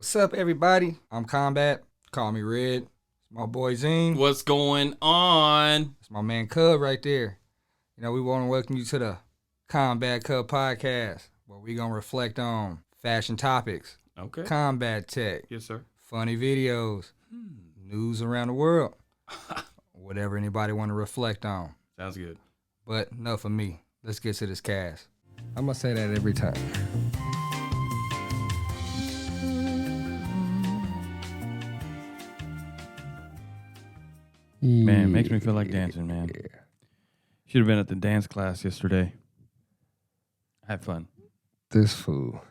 What's up, everybody? I'm Combat. Call me Red. It's my boy Zine. What's going on? It's my man Cub right there. You know, we want to welcome you to the Combat Cub podcast, where we going to reflect on fashion topics, Okay. combat tech, Yes, sir. funny videos, news around the world, whatever anybody want to reflect on. Sounds good. But enough of me. Let's get to this cast. I'm going to say that every time. Man, it makes me feel like dancing, man. Should have been at the dance class yesterday. I had fun. This fool.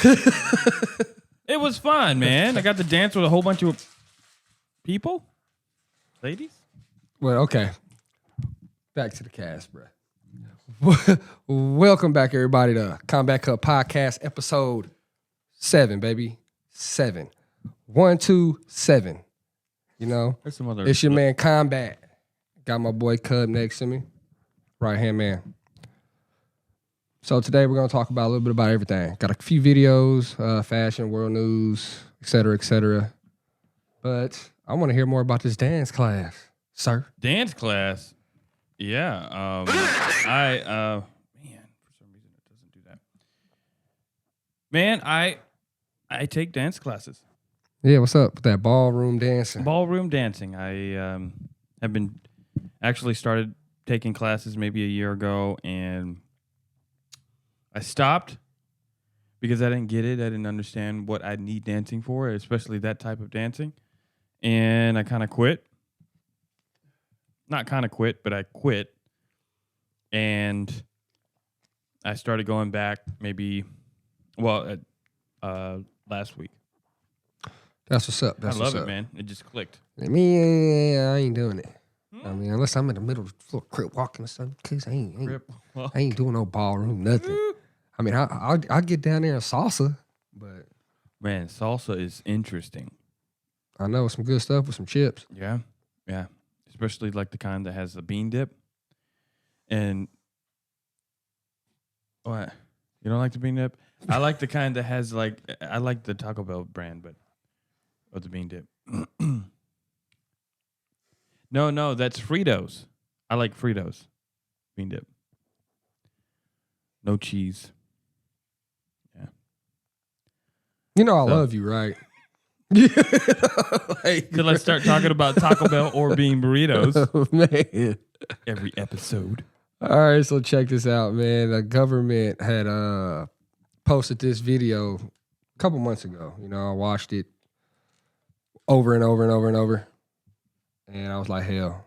It was fun, man. I got to dance with a whole bunch of people. Ladies. Well, okay. Back to the cast, bro. Welcome back, everybody, to Combat Cub podcast, episode 7, baby. 7. 1, 2, 7. You know, There's some other. it's your man Combat. Got my boy Cub next to me. Right hand man. So today we're going to talk about a little bit about everything. Got a few videos, fashion, world news, et cetera, et cetera. But I want to hear more about this dance class, sir. Dance class. Yeah. Man, for some reason it doesn't do that. Man, I take dance classes. Yeah, what's up with that ballroom dancing? Ballroom dancing. I have been actually started taking classes maybe a year ago, and I stopped because I didn't get it. I didn't understand what I need dancing for, especially that type of dancing. And I kind of quit. Not kind of quit, but I quit. And I started going back maybe, last week. That's what's up. I love it, man. It just clicked. I mean, I ain't doing it. I mean, unless I'm in the middle of the floor, crip walking or something, cause I ain't doing no ballroom, nothing. I mean, I'll get down there and salsa, but Man, salsa is interesting. I know some good stuff with some chips. Yeah. Especially like the kind that has the bean dip. And what? You don't like the bean dip? I like the kind that has I like the Taco Bell brand, but of the bean dip. No, that's Fritos. I like Fritos. Bean dip. No cheese. Yeah. You know I love you, right? Till I start talking about Taco Bell or bean burritos Man. every episode. All right, so check this out, man. The government had posted this video a couple months ago. You know, I watched it over and over and over and over. And I was like, hell,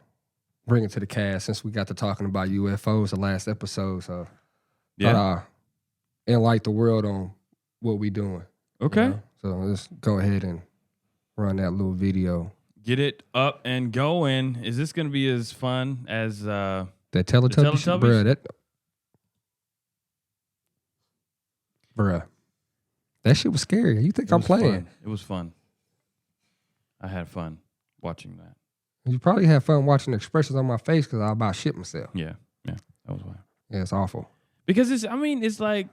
bring it to the cast since we got to talking about UFOs the last episode. So thought I enlighten the world on what we doing. Okay. You know? So let's go ahead and run that little video. Get it up and going. Is this going to be as fun as That Teletubbies? Teletubbies? Bruh. That shit was scary. You think I'm playing? Fun. It was fun. I had fun watching that. You probably had fun watching the expressions on my face because I about shit myself. Yeah, that was wild. Yeah, it's awful. Because it's like,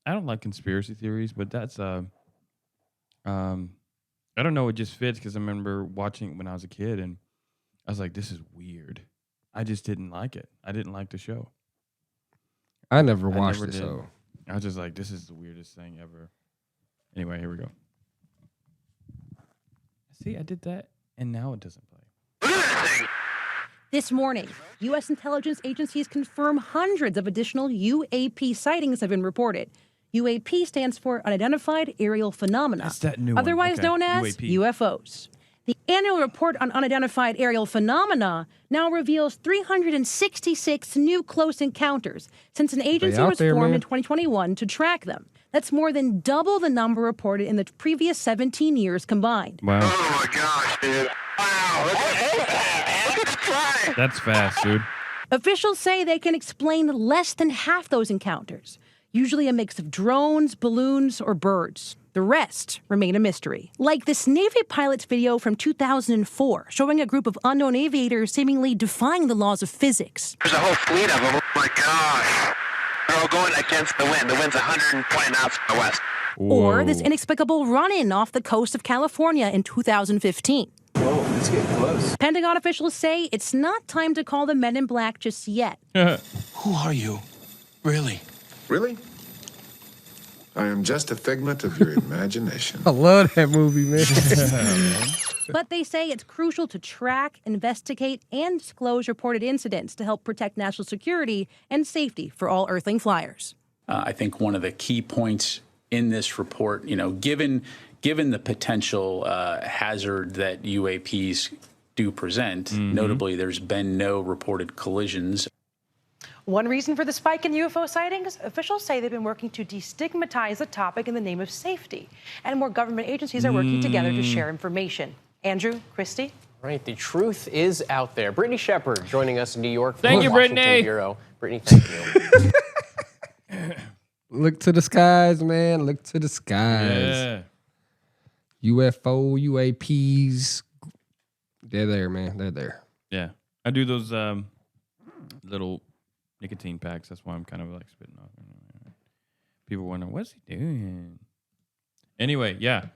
I don't like conspiracy theories, but that's, I don't know, it just fits because I remember watching it when I was a kid and I was like, this is weird. I just didn't like it. I didn't like the show. I never watched it, so. I was just like, this is the weirdest thing ever. Anyway, here we go. See, I did that, and now it doesn't play. This morning, U.S. intelligence agencies confirm hundreds of additional UAP sightings have been reported. UAP stands for Unidentified Aerial Phenomena, That's that new one. otherwise Okay. known as UAP. UFOs. The annual report on unidentified aerial phenomena now reveals 366 new close encounters since an agency out was there, formed man. in 2021 to track them. That's more than double the number reported in the previous 17 years combined. Wow. Oh my gosh, dude. Wow. That's fast, dude. Officials say they can explain less than half those encounters, usually a mix of drones, balloons, or birds. The rest remain a mystery. Like this Navy pilot's video from 2004, showing a group of unknown aviators seemingly defying the laws of physics. There's a whole fleet of them. Oh my gosh. They're going against the wind. The wind's 120 knots from the west. Or this Whoa. inexplicable run-in off the coast of California in 2015. Whoa, it's getting close. Pentagon officials say it's not time to call the men in black just yet. Who are you? Really? Really? I am just a figment of your imagination. I love that movie, man. But they say it's crucial to track, investigate, and disclose reported incidents to help protect national security and safety for all Earthling flyers. I think one of the key points in this report, given the potential hazard that UAPs do present, notably there's been no reported collisions. One reason for the spike in UFO sightings, officials say they've been working to destigmatize the topic in the name of safety. And more government agencies are working together to share information. Andrew, Christy? Right, the truth is out there. Brittany Shepard joining us in New York. Thank you, Washington Brittany. Bureau. Brittany, thank you. Look to the skies, man. Look to the skies. Yeah. UFO, UAPs. They're there, man. They're there. Yeah. I do those little nicotine packs. That's why I'm kind of like spitting off. People wonder, what's he doing? Anyway, yeah.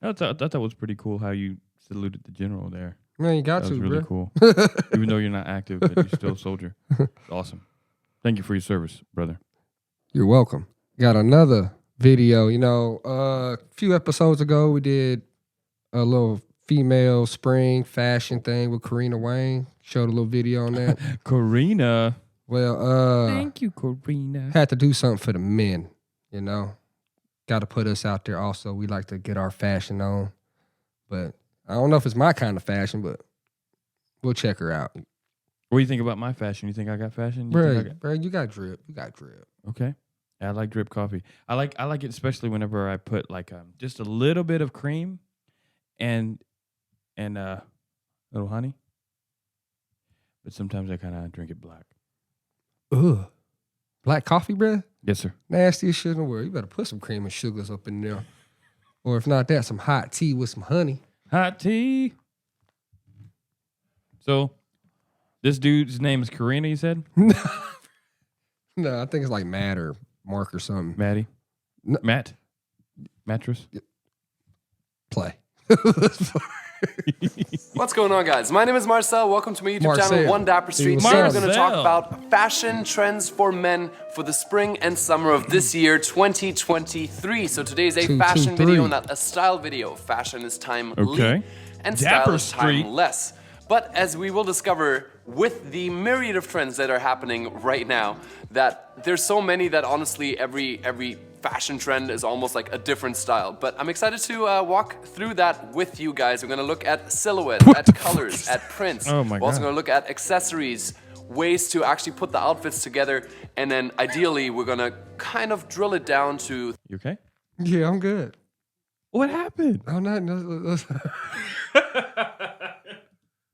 I thought that was pretty cool how you saluted the general there. Man, you got That to, was really bro. cool. Even though you're not active, but you're still a soldier. It's awesome. Thank you for your service, brother. You're welcome. Got another video. A few episodes ago, we did a little female spring fashion thing with Karina Wayne. Showed a little video on that. Karina. Well, Thank you, Karina. had to do something for the men, Got to put us out there also. We like to get our fashion on. But I don't know if it's my kind of fashion, but we'll check her out. What do you think about my fashion? You think I got fashion? You think I Bro, you got drip. You got drip. Okay. Yeah, I like drip coffee. I like it especially whenever I put like just a little bit of cream and little honey. But sometimes I kind of drink it black. Ugh. Black coffee, bruh? Yes, sir. Nastiest shit in the world. You better put some cream and sugars up in there. Or if not that, some hot tea with some honey. Hot tea. So, this dude's name is Karina, you said? No, I think it's like Matt or Mark or something. Maddie? No. Matt? Mattress? Play. What's going on, guys? My name is Marcel. Welcome to my YouTube Marcel. channel, One Dapper Street. What's Today we're up? going to talk Marcel. about fashion trends for men for the spring and summer of this year, 2023. So today's a fashion 223. video, not a style video. Fashion is timely, Okay. and style Dapper is Street. timeless. But as we will discover with the myriad of trends that are happening right now, that there's so many that honestly every fashion trend is almost like a different style. But I'm excited to walk through that with you guys. We're gonna look at silhouettes, at colors, at prints. Oh my We're also God. gonna look at accessories, ways to actually put the outfits together, and then ideally we're gonna kind of drill it down to You okay? Yeah, I'm good. What happened? I'm not. No,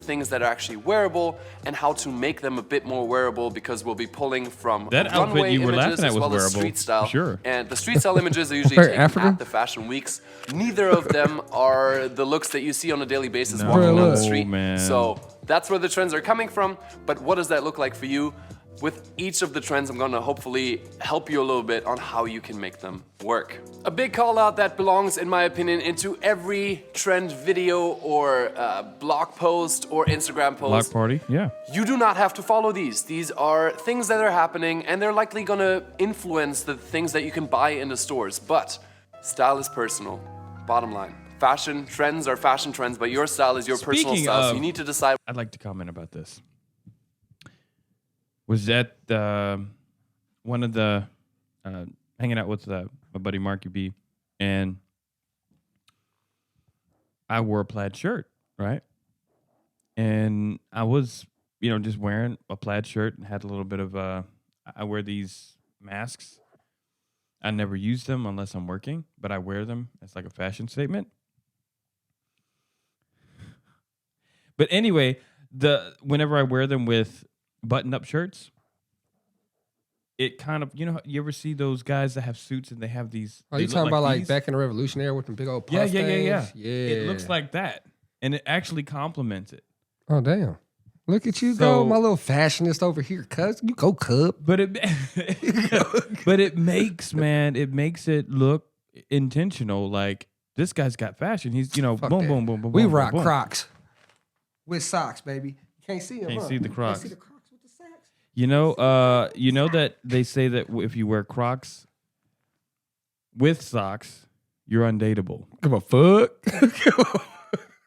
things that are actually wearable and how to make them a bit more wearable, because we'll be pulling from That outfit runway you were images laughing at as was well as wearable, street style. sure. And the street style images are usually Where, taken African? at the fashion weeks. Neither of them are the looks that you see on a daily basis No, walking down the look. street. man. So that's where the trends are coming from. But what does that look like for you? With each of the trends, I'm gonna hopefully help you a little bit on how you can make them work. A big call out that belongs, in my opinion, into every trend video or blog post or Instagram post. Block party? Yeah. You do not have to follow these. These are things that are happening, and they're likely gonna influence the things that you can buy in the stores. But style is personal. Bottom line. Fashion trends are fashion trends, but your style is your personal Speaking style. So of- you need to decide. I'd like to comment about this. Was that one of the hanging out with my buddy Marky B, and I wore a plaid shirt, right? And I was, just wearing a plaid shirt and had a little bit of I wear these masks. I never use them unless I'm working, but I wear them as like a fashion statement. But anyway, whenever I wear them with button-up shirts, it kind of, you ever see those guys that have suits and they have these? Are they you look talking about like these? back in the Revolution era with them big old puff Yeah. things? Yeah. It looks like that, and it actually complements it. Oh, damn. Look at you So- go, my little fashionist over here, cuz. You go, Cub. But it makes it look intentional. Like this guy's got fashion. He's boom, Fuck boom, that. boom, boom, boom. We boom, rock boom. Crocs with socks, baby. Can't see them. Can't huh? see the Crocs. Can't see the Crocs with the socks. You know that they say that if you wear Crocs with socks, you're undateable. Give a fuck.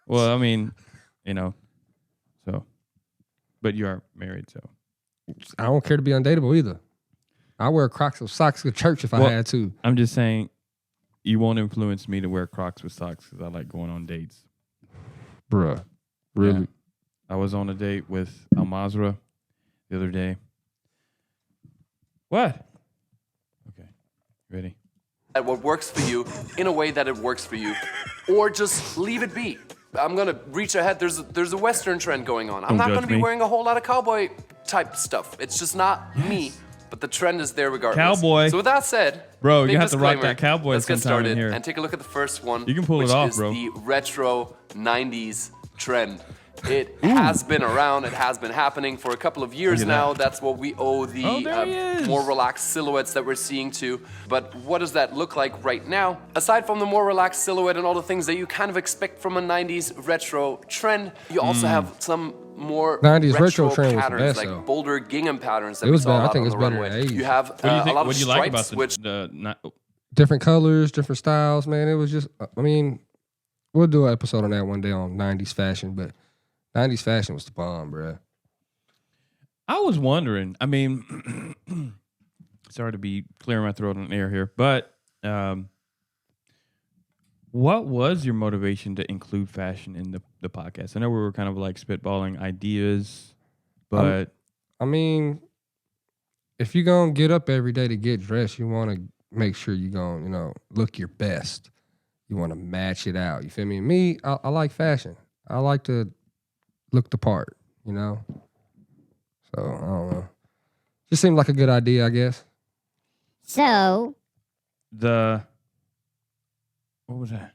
Well, I mean, so, but you are married, so. I don't care to be undateable either. I wear Crocs with socks to church if I had to. I'm just saying, you won't influence me to wear Crocs with socks because I like going on dates. Bruh. Really? Yeah. I was on a date with Al Mazra the other day. What? Okay. Ready? At what works for you in a way that it works for you, or just leave it be. I'm gonna reach ahead. There's a Western trend going on. I'm Don't not judge gonna be me. wearing a whole lot of cowboy type stuff. It's just not me. But the trend is there regardless. Cowboy. So with that said, Bro, big you have to rock disclaimer. that cowboy Let's get sometime in started here. and take a look at the first one. You can pull it which off, is bro. the retro 90s trend. It has been around. It has been happening for a couple of years Look at now. that. That's what we owe the Oh, there he is. more relaxed silhouettes that we're seeing to. But what does that look like right now? Aside from the more relaxed silhouette and all the things that you kind of expect from a 90s retro trend, you also have some more 90s retro trend was the patterns, best, like though. bolder gingham patterns that It we was saw a better. I lot think on it's the better runway. than 80s. You have What do you think? a lot What of do you like about stripes, which Different colors, different styles, man. It was just, I mean, we'll do an episode on that one day on 90s fashion, but 90s fashion was the bomb, bruh. I was wondering. I mean, sorry to be clearing my throat on air here, but what was your motivation to include fashion in the podcast? I know we were kind of like spitballing ideas, but I mean, if you're going to get up every day to get dressed, you want to make sure you're going to, look your best. You want to match it out. You feel me? Me, I like fashion. I like to look the part, So, I don't know. Just seemed like a good idea, I guess. So, what was that?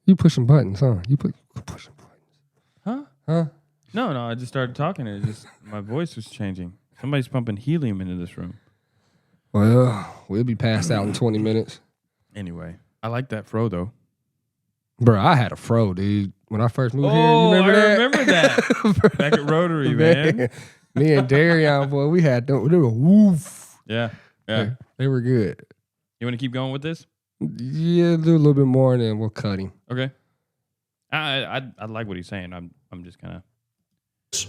You pushing buttons, huh? You pushing buttons. Huh? No, I just started talking and it just my voice was changing. Somebody's pumping helium into this room. Well, we'll be passed out in 20 minutes. Anyway, I like that fro though. Bro, I had a fro, dude. When I first moved here, you Oh, remember I that? remember that. Back at Rotary, man. Me and Darion, boy, we had them. They were woof. Yeah. They were good. You want to keep going with this? Yeah, do a little bit more and then we'll cut him. Okay. I like what he's saying. I'm just kind of.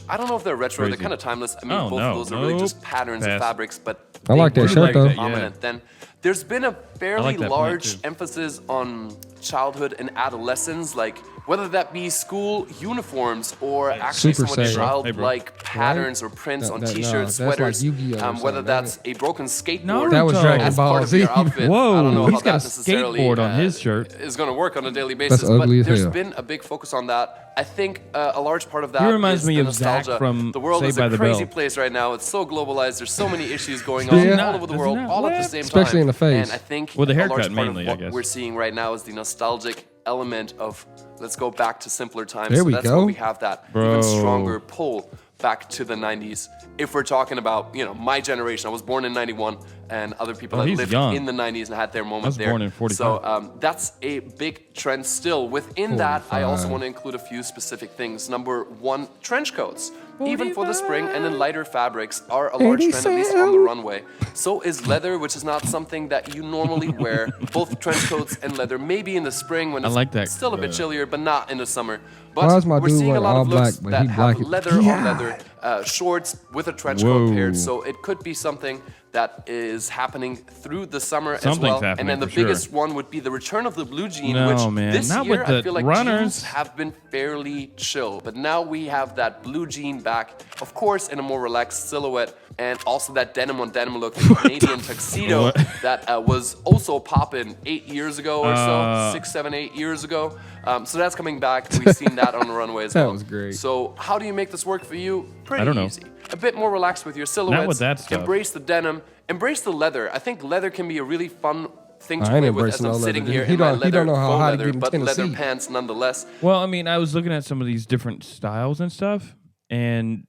I don't know if they're retro. Crazy. They're kind of timeless. I mean, Oh, both no. of those are really Nope. just patterns Pass. and fabrics, but I like that were shirt, though. prominent then. There's been a fairly like that pant, large too. emphasis on childhood and adolescence, like whether that be school uniforms or actually Super some of the Saiyan. childlike patterns or prints on T-shirts, that's like sweaters, Yu-Gi-Oh or whether something, that's a broken skateboard. No, That was Dragon as Ball part of Z. your outfit. Whoa, I don't know he's how got that a necessarily skateboard on his shirt. is going to work on a daily basis, ugly but as there's hell. been a big focus on that. I think a large part of that He reminds is me the of Zach nostalgia. from The world Saved is by a the crazy Bell. place right now. It's so globalized. There's so many issues going Yeah. on all over the Does he world, not all at the laugh? same time. Especially in the face. And I think Well, the a large haircut part mainly, of I what guess. we're seeing right now is the nostalgic element of let's go back to simpler times. There so we that's go. why we have that Bro. even stronger pull back to the 90s. If we're talking about, my generation, I was born in 91, and other people Oh, that he's lived young. in the 90s and had their moment I was there. born in 45. So that's a big trend still. Within that, I also 45. want to include a few specific things. Number one, trench coats. Even for the spring, and then lighter fabrics are a large trend, at least on the runway. So is leather, which is not something that you normally wear. Both trench coats and leather, maybe in the spring when I it's like that, still a bit chillier, but not in the summer. Why But is my we're dude seeing a wearing lot all of looks black, but that he have black? leather Yeah. on leather shorts with a trench Whoa. coat paired. So it could be something that is happening through the summer as Something's well. happening And then the for sure. biggest one would be the return of the blue jean, No, which man, this not year with I the feel like runners. jeans have been fairly chill. But now we have that blue jean back, of course, in a more relaxed silhouette, and also that denim on denim look, the Canadian tuxedo What? that was also popping 8 years ago or Uh, so, 6, 7, 8 years ago. So that's coming back. We've seen that on the runway as That well. was great. So how do you make this work for you? Pretty I don't know. easy. A bit more relaxed with your silhouettes. with that stuff. Embrace the denim. Embrace the leather. I think leather can be a really fun thing to I ain't play with as embracing I'm no sitting leather, here dude. He in my don't leather, know how faux high to leather, get in but leather Tennessee. pants nonetheless. Well, I mean, I was looking at some of these different styles and stuff, and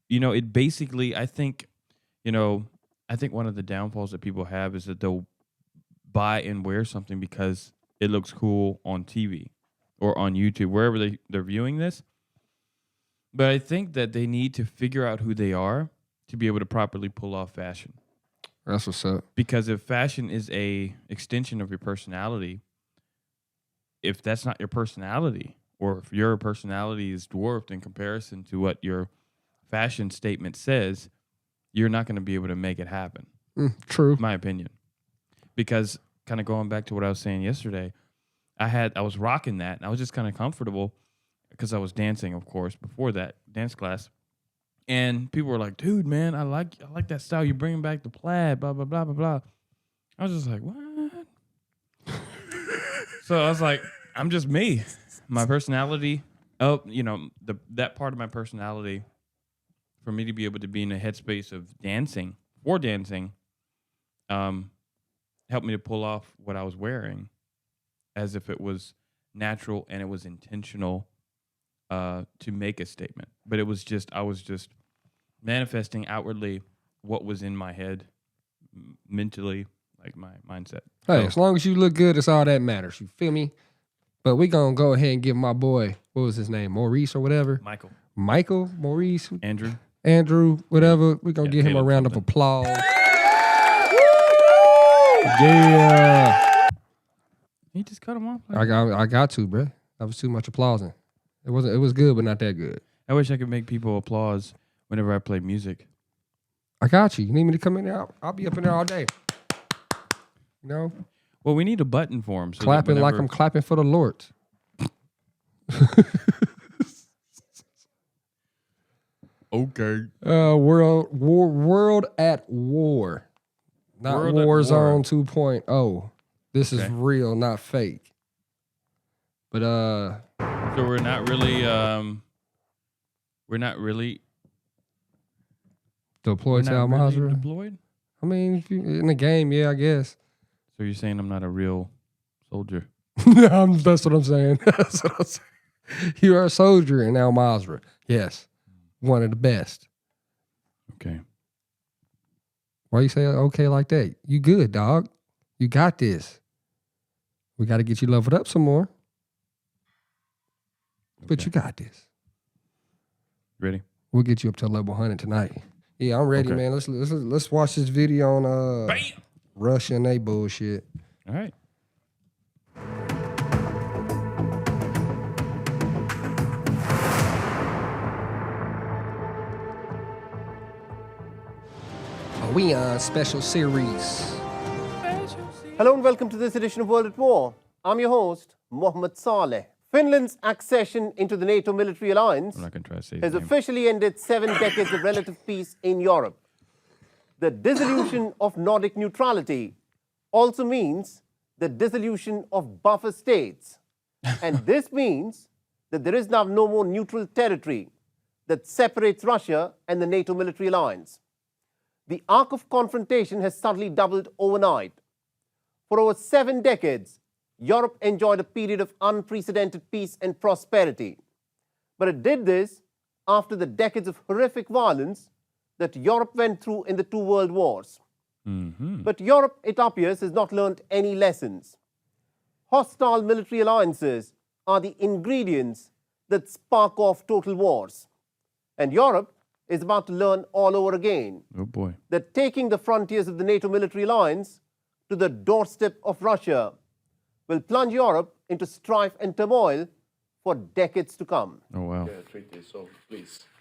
it basically, I think one of the downfalls that people have is that they'll buy and wear something because it looks cool on TV or on YouTube, wherever they're viewing this. But I think that they need to figure out who they are to be able to properly pull off fashion. That's what's up. Because if fashion is a extension of your personality, if that's not your personality, or if your personality is dwarfed in comparison to what your fashion statement says, you're not going to be able to make it happen. True. My opinion. Because kind of going back to what I was saying yesterday, I was rocking that, and I was just kind of comfortable because I was dancing, of course, before that dance class. And people were like, dude, man, I like that style. You're bringing back the plaid, blah, blah, blah, blah, blah. I was just like, what? So I was like, I'm just me. My personality, that part of my personality, for me to be able to be in a headspace of dancing, helped me to pull off what I was wearing as if it was natural and it was intentional to make a statement. But I was just manifesting outwardly what was in my head, mentally, like my mindset. Hey, as long as you look good, it's all that matters. You feel me? But we gonna go ahead and give my boy, what was his name, Maurice or whatever? Michael, Maurice, Andrew, whatever. We gonna give him a round of applause. Yeah. He just cut him off. I got to, bro. That was too much applauding. It was good, but not that good. I wish I could make people applause whenever I play music. I got you. You need me to come in there? I'll be up in there all day. Well, we need a button for him. So clapping like I'm clapping for the Lord. Okay. World at war. Not World at Warzone 2.0. This is real, not fake. But so we're not really deployed to Al Mazrah. Deployed? I mean, if you in the game, yeah, I guess. So you're saying I'm not a real soldier? That's what I'm saying. That's what I'm saying. You are a soldier in Al Mazrah. Yes. One of the best. Okay. Why you say okay like that? You good, dog. You got this. We got to get you leveled up some more. But you got this. Ready? We'll get you up to level 100 tonight. Yeah, I'm ready, man. Let's watch this video on Russia and they bullshit. All right. We on special series. Hello and welcome to this edition of World at War. I'm your host, Mohammed Saleh. Finland's accession into the NATO military alliance has officially ended 7 decades of relative peace in Europe. The dissolution of Nordic neutrality also means the dissolution of buffer states. And this means that there is now no more neutral territory that separates Russia and the NATO military alliance. The arc of confrontation has suddenly doubled overnight. For over 7 decades, Europe enjoyed a period of unprecedented peace and prosperity. But it did this after the decades of horrific violence that Europe went through in the 2 world wars. But Europe, it appears, has not learned any lessons. Hostile military alliances are the ingredients that spark off total wars. And Europe is about to learn all over again. Oh boy. That taking the frontiers of the NATO military alliance to the doorstep of Russia will plunge Europe into strife and turmoil for decades to come. Oh, wow.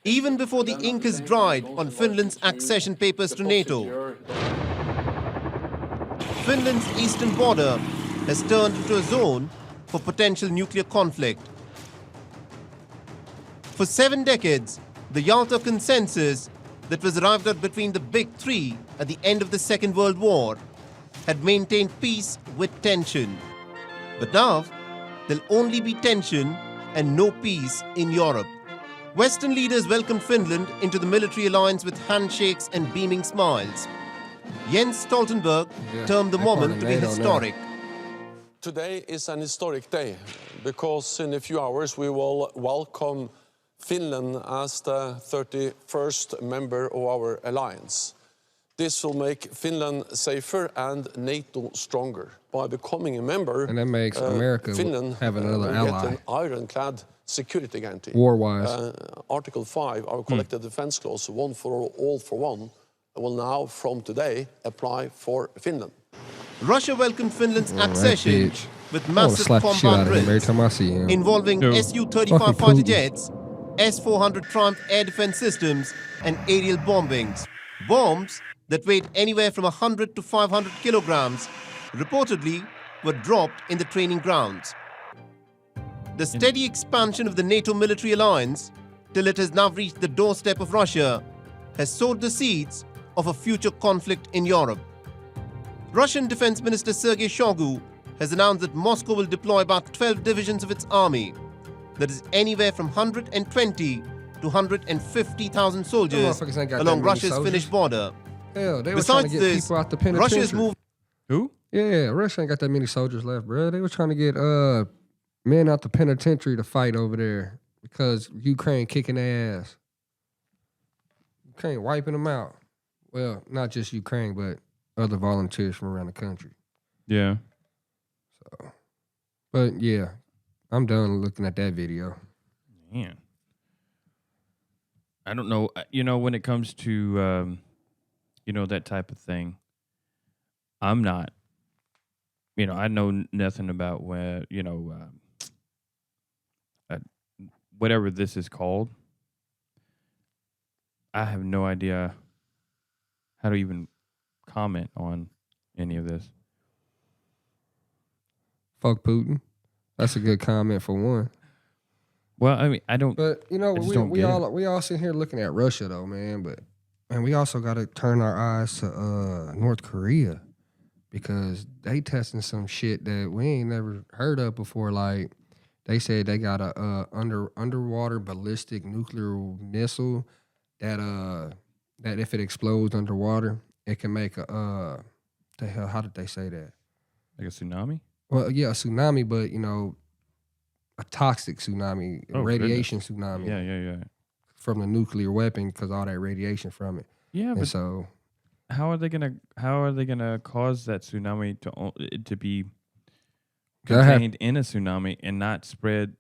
Even before the ink is dried on Finland's accession papers to NATO, Finland's eastern border has turned into a zone for potential nuclear conflict. For 7 decades, the Yalta Consensus that was arrived at between the Big Three at the end of the Second World War had maintained peace with tension. But now, there'll only be tension and no peace in Europe. Western leaders welcomed Finland into the military alliance with handshakes and beaming smiles. Jens Stoltenberg termed the moment to be historic. Today is an historic day because in a few hours we will welcome Finland as the 31st member of our alliance. This will make Finland safer and NATO stronger. By becoming a member, and that makes America Finland have another will ally. get an ironclad security guarantee. War-wise. Article 5, our collective defense clause, one for all for one, will now, from today, apply for Finland. Russia welcomed Finland's accession with massive combat drills involving Su-35 fighter jets, S-400 Triumph air defense systems, and aerial bombings. Bombs that weighed anywhere from 100 to 500 kilograms reportedly were dropped in the training grounds. The steady expansion of the NATO military alliance, till it has now reached the doorstep of Russia, has sowed the seeds of a future conflict in Europe. Russian Defense Minister Sergei Shoigu has announced that Moscow will deploy about 12 divisions of its army, that is anywhere from 120 to 150,000 soldiers along Russia's Finnish border. Hell, they were Besides trying to get this, people out the penitentiary. Russia's moved. Who? Yeah, Russia ain't got that many soldiers left, bro. They were trying to get men out the penitentiary to fight over there because Ukraine kicking their ass. Ukraine wiping them out. Well, not just Ukraine, but other volunteers from around the country. Yeah. So, but yeah, I'm done looking at that video. Man. I don't know. You know, when it comes to, that type of thing, I'm not, I know nothing about where, whatever this is called. I have no idea how to even comment on any of this. Fuck Putin. That's a good comment for one. Well, I mean, I don't. But we all sitting here looking at Russia though, man. But we also got to turn our eyes to North Korea because they testing some shit that we ain't never heard of before. Like they said they got a underwater ballistic nuclear missile that if it explodes underwater, it can make a the hell. How did they say that? Like a tsunami? Well, yeah, a tsunami, but a toxic tsunami, radiation tsunami. Yeah. From the nuclear weapon because all that radiation from it. Yeah, and but so how are they gonna cause that tsunami to be contained in a tsunami and not spread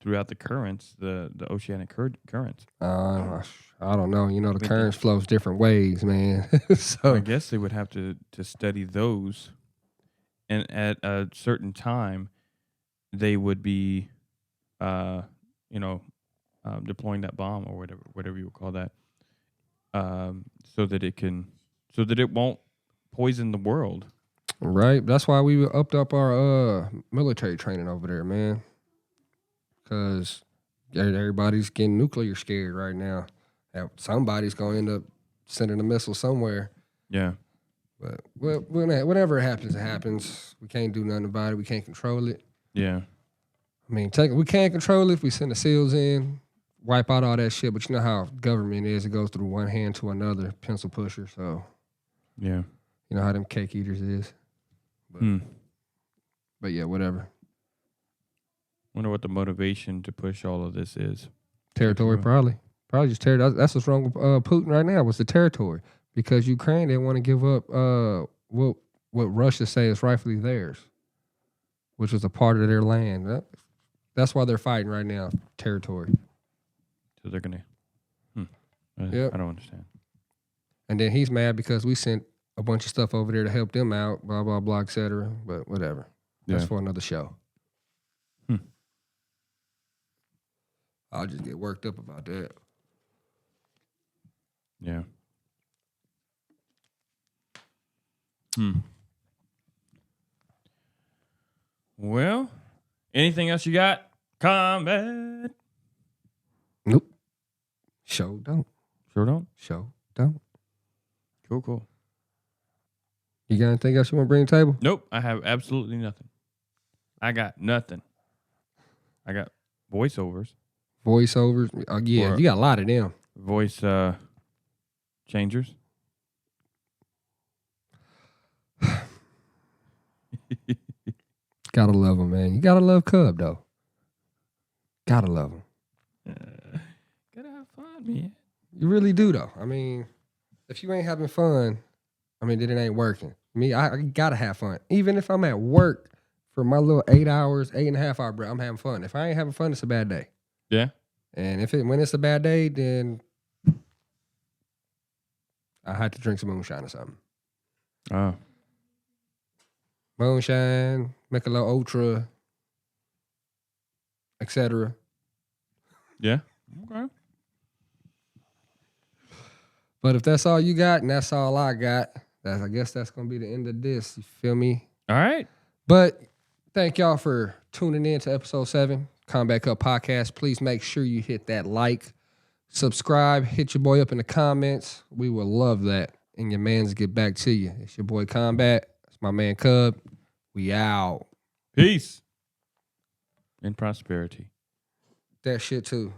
throughout the currents, the oceanic currents? I don't know. The currents flows different ways, man. So I guess they would have to study those, and at a certain time, they would be, deploying that bomb or whatever you would call that, so that it won't poison the world. Right. That's why we upped up our military training over there, man. Because everybody's getting nuclear scared right now. Somebody's going to end up sending a missile somewhere. Yeah. But whenever it happens, it happens. We can't do nothing about it. We can't control it. Yeah. I mean, we can't control it if we send the SEALs in, wipe out all that shit. But you know how government is. It goes through one hand to another, pencil pusher. So, yeah. You know how them cake eaters is. But yeah, whatever. Wonder what the motivation to push all of this is. Territory, probably. Probably just territory. That's what's wrong with Putin right now, was the territory. Because Ukraine didn't want to give up what Russia say is rightfully theirs, which was a part of their land. That's why they're fighting right now, territory. So they're going to... Yep. I don't understand. And then he's mad because we sent a bunch of stuff over there to help them out, blah, blah, blah, et cetera. But whatever. That's for another show. I'll just get worked up about that. Yeah. Well, anything else you got? Combat. Nope. Show don't. Sure don't? Show don't. Cool. You got anything else you want to bring to the table? Nope. I have absolutely nothing. I got nothing. I got voiceovers. Voiceovers? Yeah, you got a lot of them. Voice changers. Gotta love him, man. You gotta love Cub, though. Gotta love him. Gotta have fun, man. You really do, though. I mean, if you ain't having fun, I mean, then it ain't working. Me, I gotta have fun. Even if I'm at work for my little 8 hours, 8.5 hour break, I'm having fun. If I ain't having fun, it's a bad day. Yeah. And when it's a bad day, then I had to drink some moonshine or something. Oh. Moonshine, Michelob Ultra, etc. Yeah. Okay. But if that's all you got, and that's all I got, I guess that's gonna be the end of this. You feel me? All right. But thank y'all for tuning in to episode 7, Combat Cub Podcast. Please make sure you hit that like, subscribe, hit your boy up in the comments. We will love that. And your mans get back to you. It's your boy Combat. It's my man Cub. We out. Peace. And prosperity. That shit too.